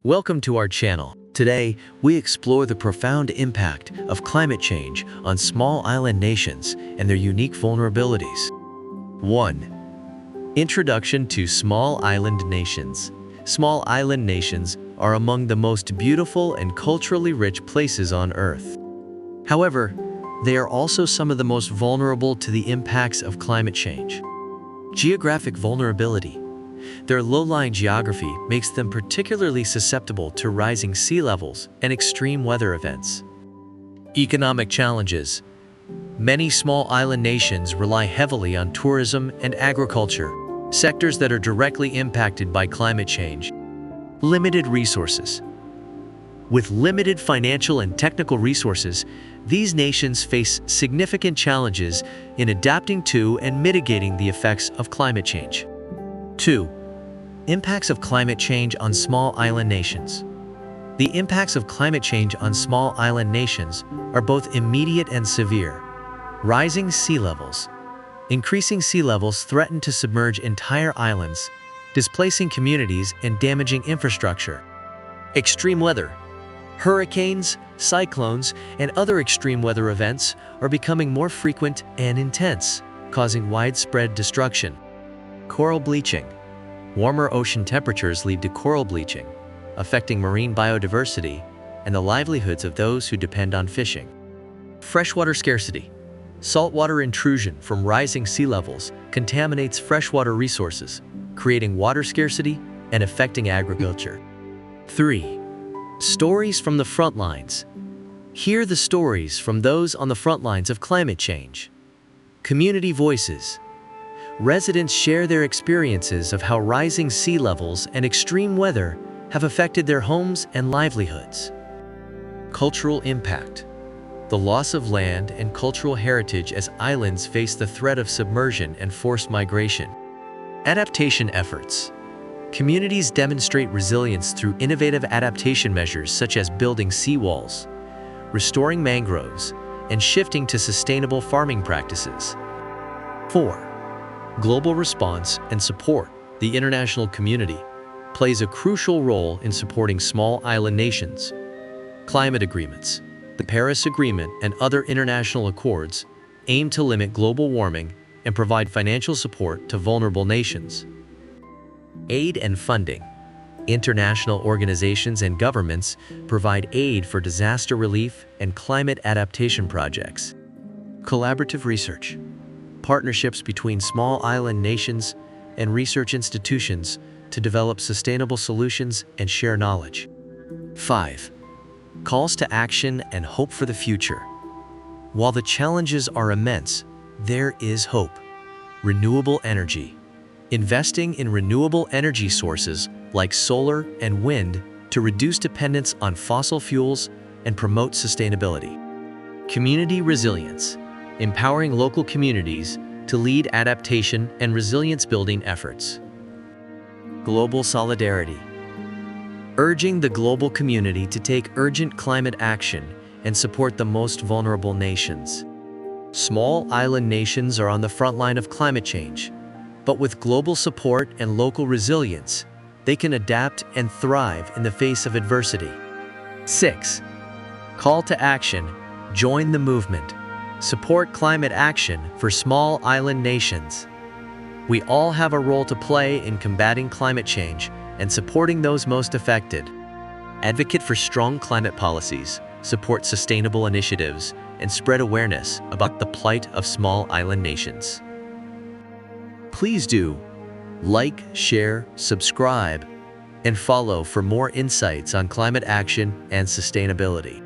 Welcome to our channel. Today, we explore the profound impact of climate change on small island nations and their unique vulnerabilities. 1. Introduction to small island nations. Small island nations are among the most beautiful and culturally rich places on Earth. However, they are also some of the most vulnerable to the impacts of climate change. Geographic vulnerability. Their low-lying geography makes them particularly susceptible to rising sea levels and extreme weather events. Economic challenges. Many small island nations rely heavily on tourism and agriculture, sectors that are directly impacted by climate change. Limited resources. With limited financial and technical resources, these nations face significant challenges in adapting to and mitigating the effects of climate change. 2. Impacts of climate change on small island nations. The impacts of climate change on small island nations are both immediate and severe. Rising sea levels. Increasing sea levels threaten to submerge entire islands, displacing communities and damaging infrastructure. Extreme weather. Hurricanes, cyclones, and other extreme weather events are becoming more frequent and intense, causing widespread destruction. Coral bleaching. Warmer ocean temperatures lead to coral bleaching, affecting marine biodiversity and the livelihoods of those who depend on fishing. Freshwater scarcity. Saltwater intrusion from rising sea levels contaminates freshwater resources, creating water scarcity and affecting agriculture. 3. Stories from the front lines. Hear the stories from those on the front lines of climate change. Community voices. Residents share their experiences of how rising sea levels and extreme weather have affected their homes and livelihoods. Cultural impact. The loss of land and cultural heritage as islands face the threat of submersion and forced migration. Adaptation efforts. Communities demonstrate resilience through innovative adaptation measures such as building seawalls, restoring mangroves, and shifting to sustainable farming practices. 4. Global response and support. The international community plays a crucial role in supporting small island nations. Climate agreements. The Paris Agreement and other international accords aim to limit global warming and provide financial support to vulnerable nations. Aid and funding. International organizations and governments provide aid for disaster relief and climate adaptation projects. Collaborative research. Partnerships between small island nations and research institutions to develop sustainable solutions and share knowledge. 5. Calls to action and hope for the future. While the challenges are immense, there is hope. Renewable energy. Investing in renewable energy sources like solar and wind to reduce dependence on fossil fuels and promote sustainability. Community resilience. Empowering local communities to lead adaptation and resilience-building efforts. Global solidarity. Urging the global community to take urgent climate action and support the most vulnerable nations. Small island nations are on the front line of climate change, but with global support and local resilience, they can adapt and thrive in the face of adversity. 6. Call to action. Join the movement. Support climate action for small island nations. We all have a role to play in combating climate change and supporting those most affected. Advocate for strong climate policies, support sustainable initiatives, and spread awareness about the plight of small island nations. Please do like, share, subscribe, and follow for more insights on climate action and sustainability.